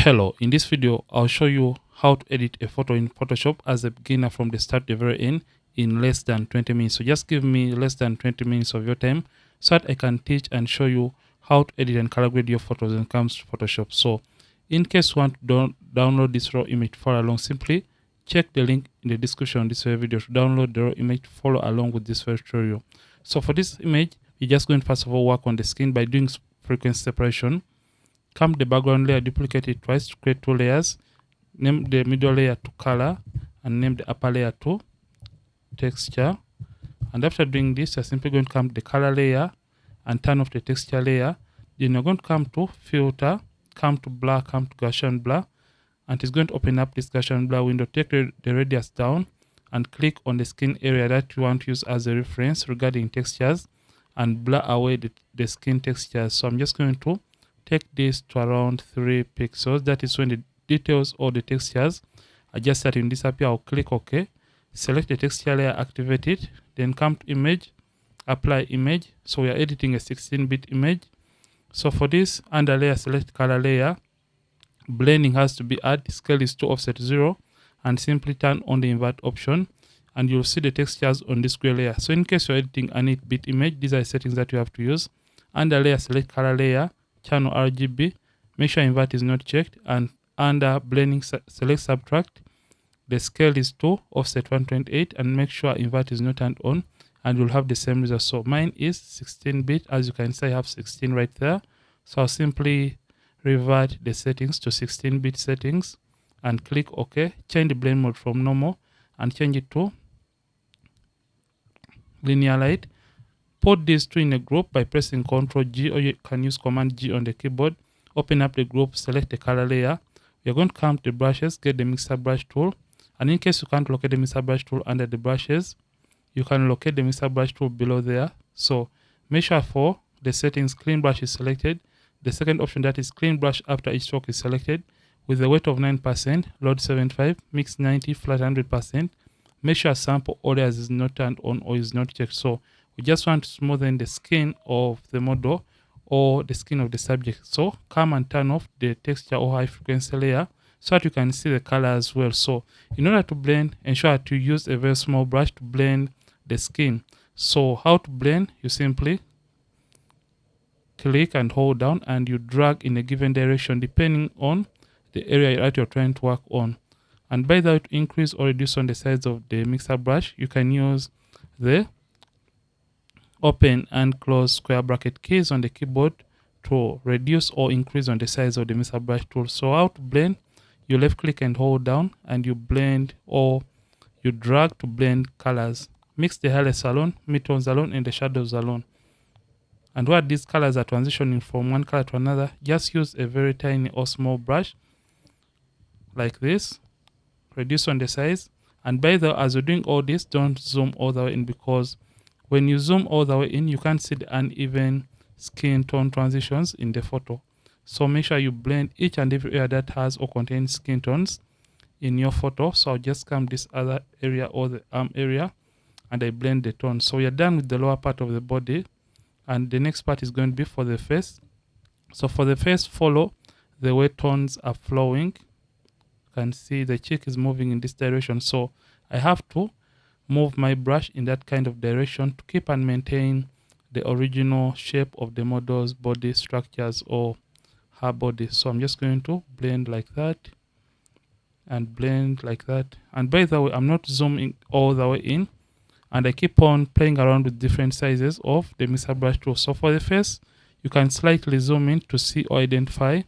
Hello, in this video I'll show you how to edit a photo in Photoshop as a beginner from the start to the very end in less than 20 minutes. So just give me less than 20 minutes of your time so that I can teach and show you how to edit and color grade your photos when it comes to Photoshop. So in case you want to download this raw image to follow along, simply check the link in the description of this video to download the raw image to follow along with this tutorial. So for this image, you're just going to first of all work on the skin by doing frequency separation. Come the background layer, duplicate it twice to create two layers. Name the middle layer to color and name the upper layer to texture. And after doing this, you're simply going to come to the color layer and turn off the texture layer. Then you're going to come to filter, come to blur, come to Gaussian blur, and it's going to open up this Gaussian blur window. Take the radius down and click on the skin area that you want to use as a reference regarding textures and blur away the skin textures. So I'm just going to take this to around 3 pixels. That is when the details or the textures are just starting to disappear. I'll click OK. Select the texture layer, activate it. Then come to image, apply image. So we are editing a 16-bit image. So for this, under layer, select color layer. Blending has to be added. Scale is to offset 0. And simply turn on the invert option. And you'll see the textures on this gray layer. So in case you're editing an 8-bit image, these are the settings that you have to use. Under layer, select color layer. Channel RGB, make sure invert is not checked, and under blending select subtract. The scale is to offset 128 and make sure invert is not turned on, and you'll have the same result. So mine is 16-bit. As you can see, I have 16 right there. So I'll simply revert the settings to 16-bit settings and click OK. Change the blend mode from normal and change it to linear light. Put these two in a group by pressing Ctrl G, or you can use Command G on the keyboard. Open up the group, select the color layer. You're going to come to the brushes, get the mixer brush tool. And in case you can't locate the mixer brush tool under the brushes, you can locate the mixer brush tool below there. So make sure for the settings, clean brush is selected. The second option, that is clean brush after each stroke, is selected. With the weight of 9%, load 75, mix 90, flat 100%. Make sure sample orders is not turned on or is not checked. So we just want to smoothen the skin of the model or the skin of the subject. So come and turn off the texture or high frequency layer so that you can see the color as well. So in order to blend, ensure to use a very small brush to blend the skin. So how to blend? You simply click and hold down and you drag in a given direction depending on the area that you're trying to work on. And by that, to increase or reduce on the size of the mixer brush, you can use the open and close square bracket keys on the keyboard to reduce or increase on the size of the mixer brush tool. So how to blend? You left click and hold down and you blend or you drag to blend colors. Mix the highlights alone, midtones alone, and the shadows alone. And where these colors are transitioning from one color to another, just use a very tiny or small brush like this. Reduce on the size. And by the way, as you're doing all this, don't zoom all the way in, because when you zoom all the way in, you can't see the uneven skin tone transitions in the photo. So make sure you blend each and every area that has or contains skin tones in your photo. So I'll just come this other area or the arm area and I blend the tone. So you're done with the lower part of the body, and the next part is going to be for the face. So for the face, follow the way tones are flowing. You can see the cheek is moving in this direction. So I have to move my brush in that kind of direction to keep and maintain the original shape of the model's body structures or her body. So I'm just going to blend like that and blend like that. And by the way, I'm not zooming all the way in, and I keep on playing around with different sizes of the mixer brush tool. So for the face, you can slightly zoom in to see or identify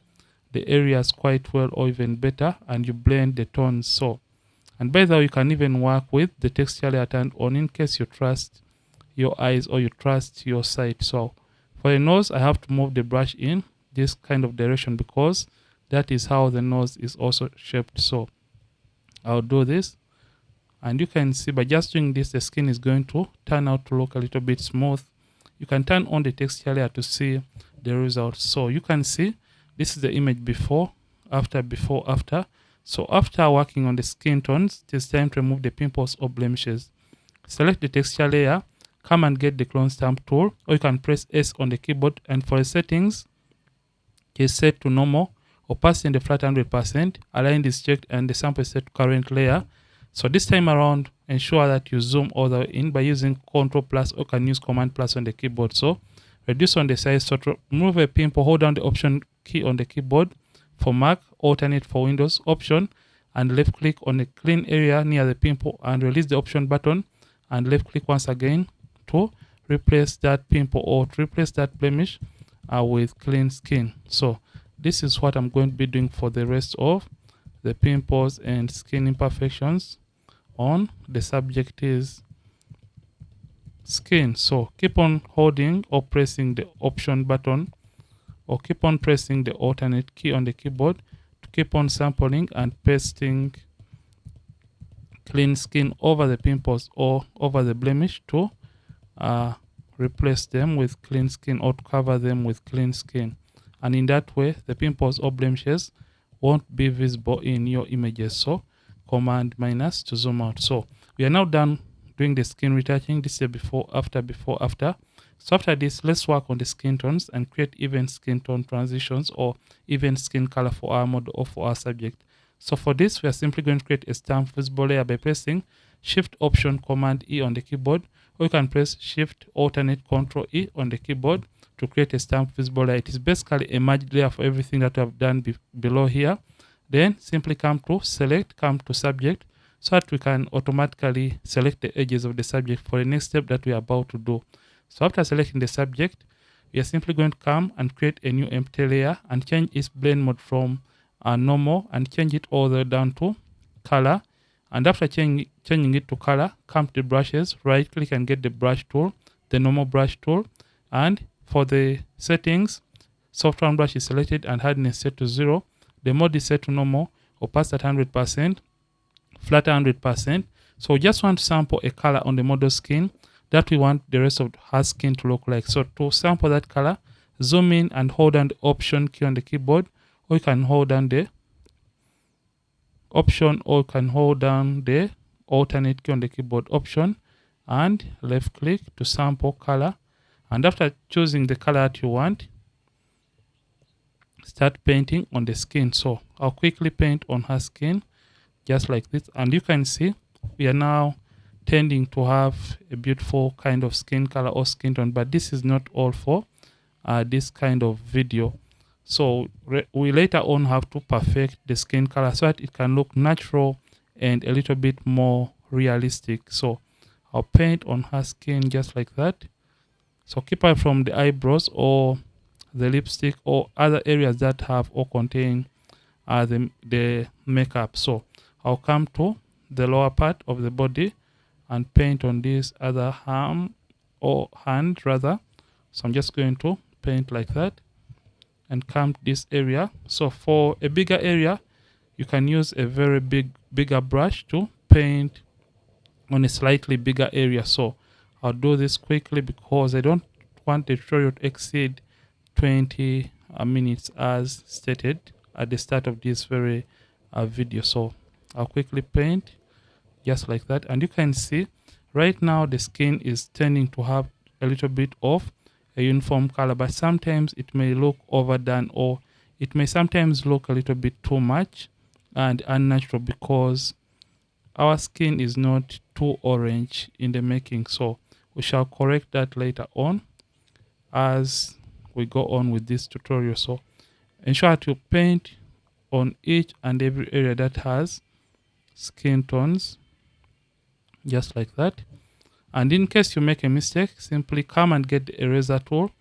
the areas quite well or even better, and you blend the tones. So, and by the way, you can even work with the texture layer turned on in case you trust your eyes or you trust your sight. So for the nose, I have to move the brush in this kind of direction because that is how the nose is also shaped. So I'll do this, and you can see by just doing this, the skin is going to turn out to look a little bit smooth. You can turn on the texture layer to see the results. So you can see this is the image before, after, before, after. So after working on the skin tones, it's time to remove the pimples or blemishes. Select the texture layer, come and get the clone stamp tool, or you can press S on the keyboard, and for the settings, just set to normal opacity in the flat 100%, align is checked, and the sample is set to current layer. So this time around, ensure that you zoom all the way in by using Ctrl plus, or can use Command plus on the keyboard. So reduce on the size. So to remove a pimple, hold down the Option key on the keyboard. For Mac, alternate for Windows, Option, and left click on a clean area near the pimple and release the Option button, and left click once again to replace that pimple or to replace that blemish with clean skin. So this is what I'm going to be doing for the rest of the pimples and skin imperfections on the subject's skin. So keep on holding or pressing the Option button, or keep on pressing the alternate key on the keyboard to keep on sampling and pasting clean skin over the pimples or over the blemish to replace them with clean skin, or to cover them with clean skin. And in that way, the pimples or blemishes won't be visible in your images. So Command minus to zoom out. So we are now done doing the skin retouching. This is a before, after. So after this, let's work on the skin tones and create even skin tone transitions or even skin color for our model or for our subject. So for this, we are simply going to create a stamp visible layer by pressing Shift Option Command E on the keyboard, or you can press Shift Alternate Control E on the keyboard to create a stamp visible layer. It is basically a merged layer for everything that we have done below here. Then simply come to Select, come to Subject, so that we can automatically select the edges of the subject for the next step that we are about to do. So after selecting the subject, we are simply going to come and create a new empty layer and change its blend mode from normal and change it all the way down to color. And after changing it to color, come to the brushes, right click and get the brush tool, the normal brush tool. And for the settings, soft round brush is selected and hardness set to 0. The mode is set to normal, opacity at 100%, flat 100%. So we just want to sample a color on the model skin that we want the rest of her skin to look like. So to sample that color, zoom in and hold down the Option key on the keyboard, or you can hold down the Option, or you can hold down the alternate key on the keyboard, Option, and left click to sample color. And after choosing the color that you want, start painting on the skin. So I'll quickly paint on her skin just like this, and you can see we are now tending to have a beautiful kind of skin color or skin tone, but this is not all for this kind of video. So we later on have to perfect the skin color so that it can look natural and a little bit more realistic. So I'll paint on her skin just like that. So keep away from the eyebrows or the lipstick or other areas that have or contain the makeup. So I'll come to the lower part of the body and paint on this other arm or hand rather. So I'm just going to paint like that and come to this area. So for a bigger area, you can use a very bigger brush to paint on a slightly bigger area. So I'll do this quickly because I don't want the tutorial to exceed 20 minutes as stated at the start of this very video. So I'll quickly paint just like that, and you can see right now the skin is tending to have a little bit of a uniform color, but sometimes it may look overdone, or it may sometimes look a little bit too much and unnatural because our skin is not too orange in the making. So we shall correct that later on as we go on with this tutorial. So ensure to paint on each and every area that has skin tones just like that. And in case you make a mistake, simply come and get the eraser tool,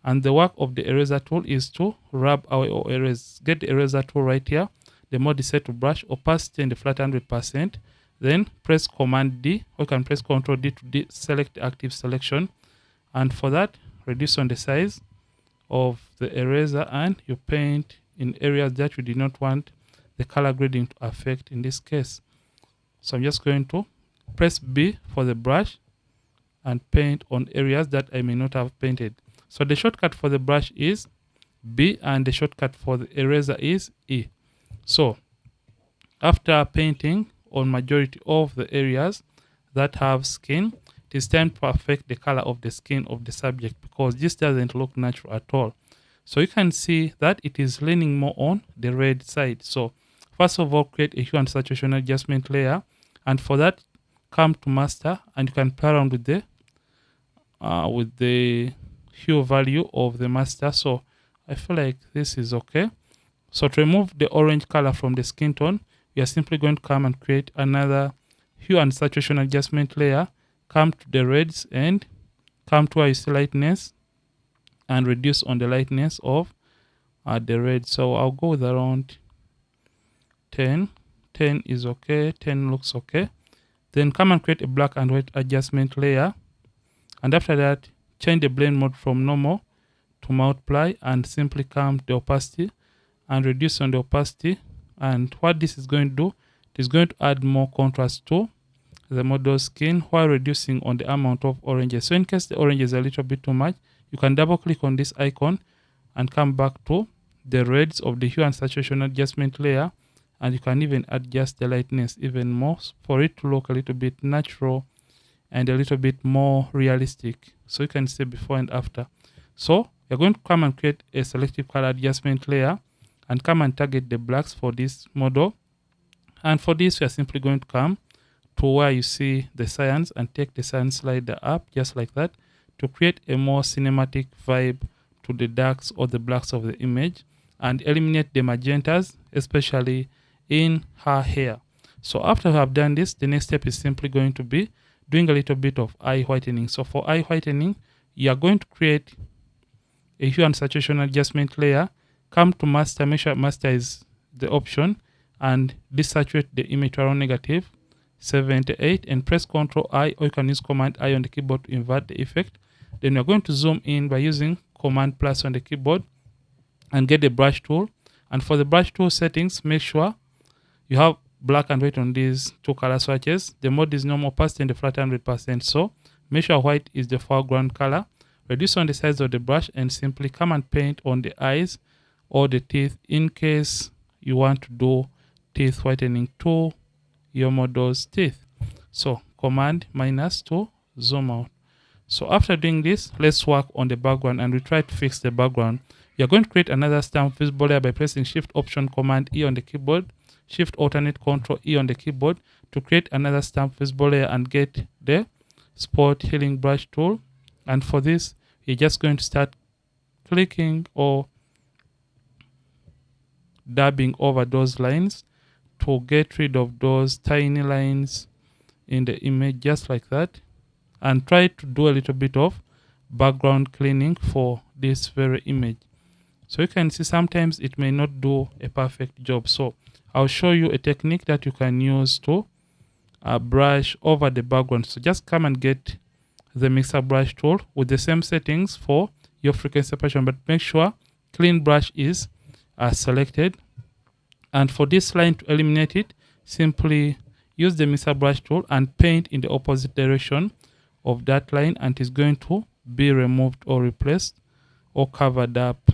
and the work of the eraser tool is to rub away or erase. Get the eraser tool right here. The mode is set to brush, opacity in the flat 100%. Then press Command D, or you can press Ctrl D to select the active selection. And for that, reduce on the size of the eraser and you paint in areas that you did not want the color grading to affect in this case. So I'm just going to press B for the brush and paint on areas that I may not have painted. So the shortcut for the brush is B and the shortcut for the eraser is E. So after painting on majority of the areas that have skin, it is time to perfect the color of the skin of the subject because this doesn't look natural at all. So you can see that it is leaning more on the red side. So first of all, create a hue and saturation adjustment layer, and for that, come to master, and you can play around with the hue value of the master. So I feel like this is okay. So to remove the orange color from the skin tone, we are simply going to come and create another hue and saturation adjustment layer. Come to the reds and come to where you see lightness and reduce on the lightness of the red. So I'll go with around 10. 10 is okay. 10 looks okay. Then come and create a black and white adjustment layer. And after that, change the blend mode from normal to multiply and simply come to the opacity and reduce on the opacity. And what this is going to do, it is going to add more contrast to the model's skin while reducing on the amount of oranges. So in case the orange is a little bit too much, you can double click on this icon and come back to the reds of the hue and saturation adjustment layer, and you can even adjust the lightness even more for it to look a little bit natural and a little bit more realistic. So you can see before and after. So you're going to come and create a selective color adjustment layer and come and target the blacks for this model. And for this, we are simply going to come to where you see the cyans and take the cyan slider up just like that to create a more cinematic vibe to the darks or the blacks of the image, and eliminate the magentas, especially in her hair. So after you have done this, the next step is simply going to be doing a little bit of eye whitening. So for eye whitening, you are going to create a hue and saturation adjustment layer. Come to master, make sure master is the option, and desaturate the image to around negative 78 and press Ctrl I, or you can use Command I on the keyboard to invert the effect. Then you're going to zoom in by using Command plus on the keyboard and get the brush tool. And for the brush tool settings, make sure you have black and white on these two color swatches. The mode is normal opacity and the flat 100%. So make sure white is the foreground color. Reduce on the size of the brush and simply come and paint on the eyes or the teeth in case you want to do teeth whitening to your model's teeth. So Command minus to zoom out. So after doing this, let's work on the background, and we try to fix the background. You're going to create another stamp visible layer by pressing Shift Option Command E on the keyboard, Shift Alternate Ctrl E on the keyboard to create another stamp visible layer and get the Spot Healing Brush tool. And for this, you're just going to start clicking or dabbing over those lines to get rid of those tiny lines in the image, just like that. And try to do a little bit of background cleaning for this very image. So you can see sometimes it may not do a perfect job. So I'll show you a technique that you can use to brush over the background. So just come and get the mixer brush tool with the same settings for your frequency separation, but make sure clean brush is selected. And for this line, to eliminate it, simply use the mixer brush tool and paint in the opposite direction of that line, and it's going to be removed or replaced or covered up.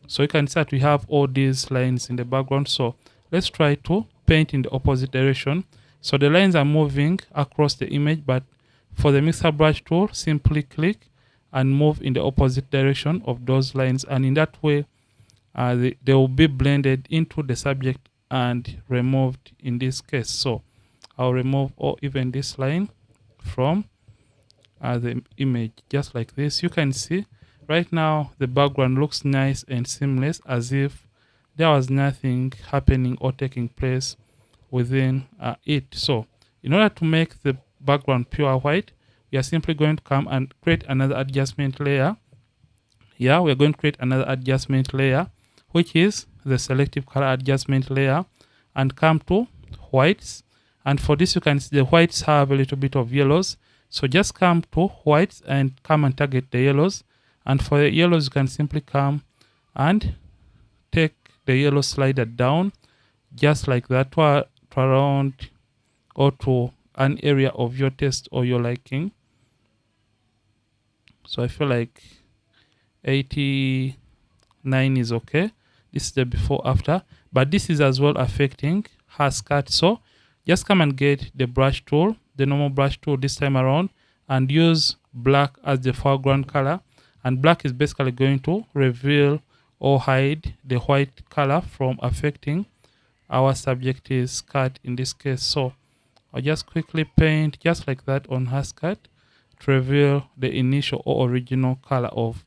So you can see that we have all these lines in the background. So let's try to paint in the opposite direction. So the lines are moving across the image, but for the mixer brush tool, simply click and move in the opposite direction of those lines, and in that way they will be blended into the subject and removed in this case. So I'll remove or even this line from the image just like this. You can see right now the background looks nice and seamless, as if there was nothing happening or taking place within it. So in order to make the background pure white, we are simply going to come and create another adjustment layer. Yeah, we're going to create another adjustment layer, which is the selective color adjustment layer, and come to whites. And for this, you can see the whites have a little bit of yellows. So just come to whites and come and target the yellows. And for the yellows, you can simply come and take the yellow slider down just like that to around or to an area of your taste or your liking. So I feel like 89 is okay. This is the before after, but this is as well affecting her skirt. So just come and get the brush tool, the normal brush tool this time around, and use black as the foreground color, and black is basically going to reveal or hide the white color from affecting our subject's skirt in this case. So I'll just quickly paint just like that on her skirt to reveal the initial or original color of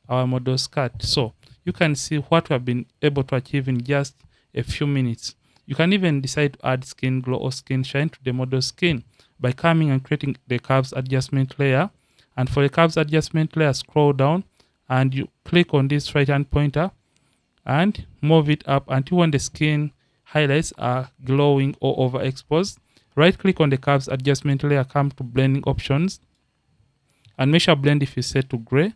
our model skirt. So you can see what we have been able to achieve in just a few minutes. You can even decide to add skin glow or skin shine to the model skin by coming and creating the curves adjustment layer. And for the curves adjustment layer, scroll down and you click on this right hand pointer and move it up until when the skin highlights are glowing or overexposed. Right click on the curves adjustment layer, come to blending options and make sure blend if you set to gray,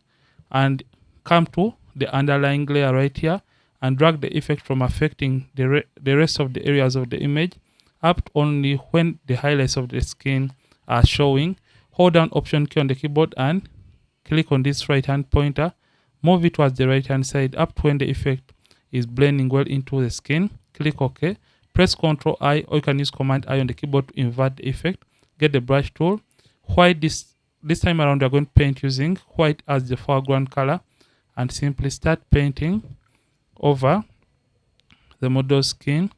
and come to the underlying layer right here and drag the effect from affecting the rest of the areas of the image up to only when the highlights of the skin are showing. Hold down option key on the keyboard and click on this right hand pointer, move it towards the right hand side up to when the effect is blending well into the skin. Click OK, press Ctrl I, or you can use Command I on the keyboard to invert the effect. Get the brush tool. White, this time around we're going to paint using white as the foreground color, and simply start painting over the model skin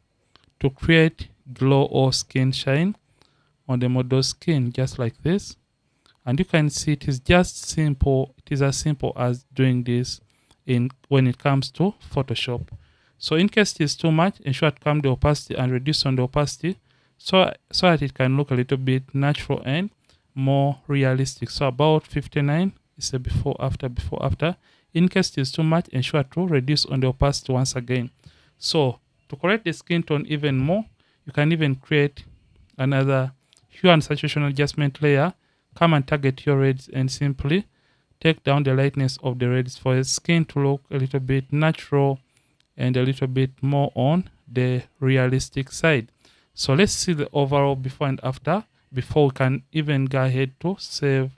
to create glow or skin shine on the model skin, just like this. And you can see it is just simple. It is as simple as doing this when it comes to Photoshop. So in case it is too much, ensure to calm the opacity and reduce on the opacity so that it can look a little bit natural and more realistic. So about 59 is a before after. In case it is too much, ensure to reduce on the opacity once again. So to correct the skin tone even more, you can even create another hue and saturation adjustment layer. Come and target your reds and simply take down the lightness of the reds for the skin to look a little bit natural and a little bit more on the realistic side. So let's see the overall before and after before we can even go ahead to save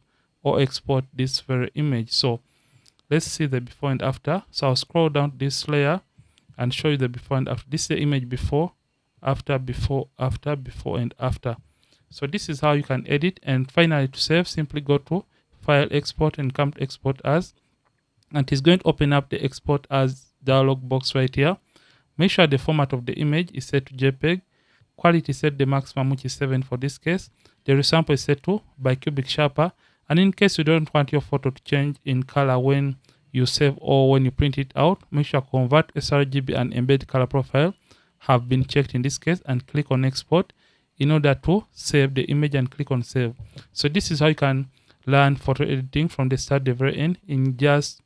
or export this very image. So let's see the before and after. So I'll scroll down this layer and show you the before and after. This is the image before, after, before, after, before and after. So this is how you can edit. And finally, to save, simply go to File, Export, and come to Export As. And it's going to open up the Export As dialog box right here. Make sure the format of the image is set to JPEG. Quality set the maximum, which is 7 for this case. The resample is set to bicubic sharper. And in case you don't want your photo to change in color when you save or when you print it out, make sure Convert sRGB and Embed Color Profile have been checked in this case, and click on Export in order to save the image and click on Save. So this is how you can learn photo editing from the start to the very end in just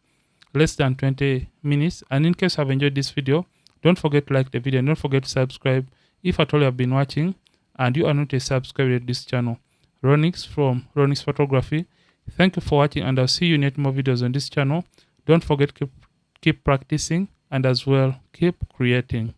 less than 20 minutes. And in case you have enjoyed this video, don't forget to like the video and don't forget to subscribe if at all you have been watching and you are not a subscriber to this channel. Ronix from Ronix Photography. Thank you for watching, and I'll see you in yet more videos on this channel. Don't forget to keep practicing and as well keep creating.